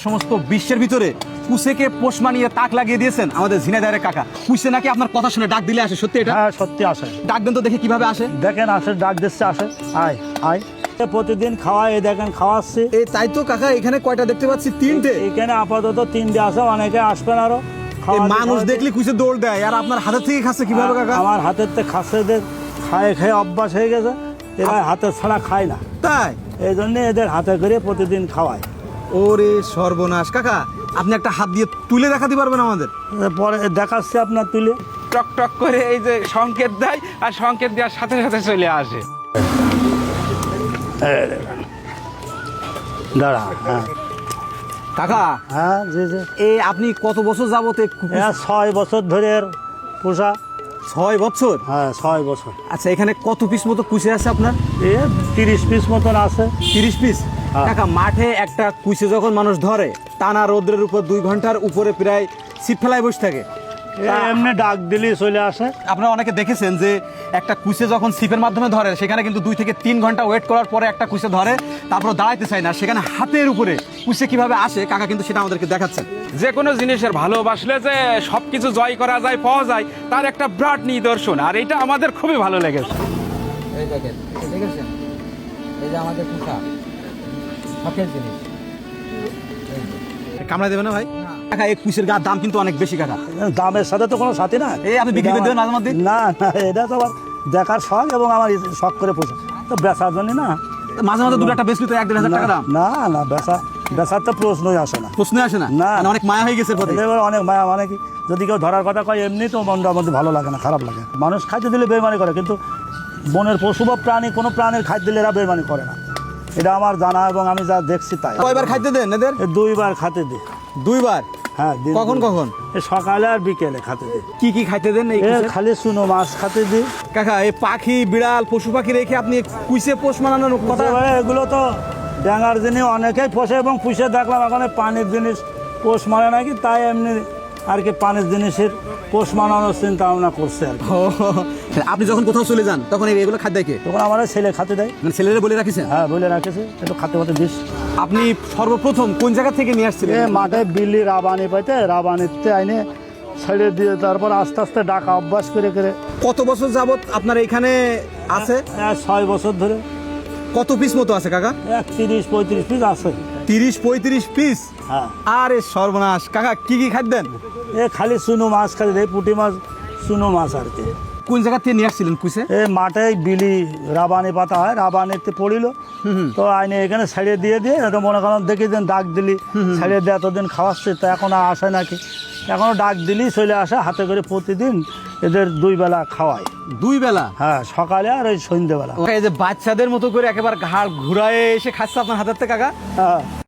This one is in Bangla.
সমস্ত বিশ্বের ভিতরে কুসেকে পোষ মানিয়ে তাক লাগিয়ে দিয়েছেন আমাদের ঝিনাইদহের কাকা। কুসে নাকি আপনার কথা শুনে ডাক দিলে আসে, সত্যি এটা? হ্যাঁ সত্যি আসে। ডাক দেন তো দেখে কিভাবে আসে। দেখেন আসে, ডাক দিচ্ছে, আসে আয় আয়। প্রতিদিন খাওয়াই, এই দেখেন খাওয়াচ্ছি। এই তাই তো কাকা, এখানে কয়টা দেখতে পাচ্ছি? তিনটে। এখানে আপাতত 3টে আছে, অনেকে আসবেন আরো। এই মানুষ দেখলে কুসে দৌড় দেয়, আর আপনার হাতের থেকে খাচ্ছে কিভাবে কাকা? আমার হাতের থেকে খাচ্ছে, খায় খেয়ে অভ্যাস হয়ে গেছে, এরা হাতের ছাড়া খায় না, তাই এই জন্য এদের হাতে করে প্রতিদিন খাওয়ায়। ওরে সর্বনাশ কাকা, আপনি একটা হাত দিয়ে তুলে দেখাতে পারবেন আমাদের? পরে দেখাচ্ছি আপনার তুলে। টক টক করে এই যে সংকেত দেয়, আর সংকেত দেওয়ার সাথে সাথে চলে আসে। দাঁড়া। হ্যাঁ কাকা, হ্যাঁ জি জি। এই আপনি কত বছর যাবতে? 6 বছর ধরে এর পোষা। 6 বছর? হ্যাঁ 6 বছর। আচ্ছা, এখানে কত পিস মতো কুসে আছে আপনার? 30 পিস মতন আছে। 30 পিস? হ্যাঁ। কাকা, মাঠে একটা কুইসে যখন মানুষ ধরে, টানা রোদ্রের উপর 2 ঘন্টার উপরে প্রায় ছিপ ফেলায় বসে থাকে। এমনি ডাক দিলেই চলে আসে। আপনারা অনেকে দেখেছেন যে একটা কুইসে যখন ছিপের মাধ্যমে ধরে, সেখানে কিন্তু 2 থেকে 3 ঘন্টা ওয়েট করার পরে একটা কুইসে ধরে, তারপর দাঁড়াইতে চায় না। সেখানে হাতের উপরে কুইসে কিভাবে আসে কাকা কিন্তু সেটা আমাদেরকে দেখাচ্ছেন। যে কোনো জিনিসের ভালোবাসলে যে সবকিছু জয় করা যায়, পাওয়া যায়, তার একটা বিরাট নিদর্শন, আর এটা আমাদের খুবই ভালো লেগেছে। এই দেখেন, দেখেছেন, এই যে আমাদের পোষা শখের জিনিস। কামড়া দেবে না ভাই? কাকা, এই কুইসের গার দাম কিন্তু অনেক বেশি কাকা। দামের সাথে তো কোনো সাথে না। এই আপনি বিক্রি করে দেবেন মাঝে মধ্যে? না না, এটা তো আবার দেখার শখ, এবং আমার শখ করে পোষা তো, বেচার জন্য না। মাঝে মাঝে 2-1টা বেশি তো 1-1.5 টাকা দাম। না না, বেচার তো প্রশ্নই আসে না। প্রশ্ন আসে না? না। মানে অনেক মায়া হয়ে গেছে প্রতি। এবার অনেক মায়া, মানে কি, যদি কেউ ধরার কথা কয় এমনি তো মনটা আমাদের ভালো লাগে না, খারাপ লাগে। মানুষ খাইতে দিলে বেইমানি করে, কিন্তু বনের পশু বা প্রাণী, কোনো প্রাণীর খাইতে দিলে এরা বেইমানি করে না। এটা আমার জানা, এবং আমি যা দেখছি তাই। কয়বার খাইতে দেন এদের? 2বার খাতে দিই। 2 বার? হ্যাঁ। কখন কখন? সকালে আর বিকেলে খাতে দিই। কি কি খাইতে দেন এই কুইসে? খালি চুনো মাছ খাতে দিই। কাকা, এই পাখি বিড়াল পশু পাখি রেখে আপনি কুইসে পোষ মানানোর কথা? এগুলো তো ড্যাঙ্গার জিনিস অনেকেই পোষে, এবং পুষে দেখলাম এখন পানির জিনিস পোষ মানে নাকি, তাই এমনি আর কি পানির জিনিসের পোষ মানানোর চিন্তা ভাবনা করছে আর কি। ও, আপনি যখন কোথাও চলে যান তখন এগুলো খাদ্য কে? তখন আমার ছেলে খাতে দেয়। মানে ছেলেরা বলে রাখিছেন? হ্যাঁ বলে রাখেছে, একটু খাতে খাতে দিস। আপনি সর্বপ্রথম কোন জায়গা থেকে নিয়ে আসছিলেন? মাঠে বিল্লি রাবানি পাইতে, রাবানিতে আইনে ছেড়ে দিয়ে তারপর আস্তে আস্তে ডাকা অভ্যাস করে করে। কত বছর যাবত আপনার এখানে আছে? 6 বছর ধরে। কত পিস মতো আছে কাকা? 30-35 পিস আছে। 30-35 পিস? হ্যাঁ। আরে সর্বনাশ কাকা, কি কি খাদ্য দেন? খালি চুনো মাছ খাতে দেয়, পুঁটি মাছ, চুনো মাছ আর কি। কোন জায়গা থেকে নিয়ে আসছিলেন কুইসে? মাঠে বিলি রাবানি পাতা হয়, রাবানিতে পড়িল তো আইনে এখানে ছাড়িয়ে দিয়ে তো মনে করেন দেখি দিন ডাক দিলি, ছাড়িয়ে দিয়ে এতদিন খাওয়াচ্ছে, তো এখন আর আসে নাকি। এখনও ডাক দিলি চলে আসে, হাতে করে প্রতিদিন এদের 2 বেলা খাওয়ায়। 2 বেলা? হ্যাঁ, সকালে আর ওই সন্ধ্যেবেলা। এই যে বাচ্চাদের মতো করে একেবারে ঘাড় ঘুরায় এসে খাচ্ছে আপনার হাতের থেকে কাকা? হ্যাঁ।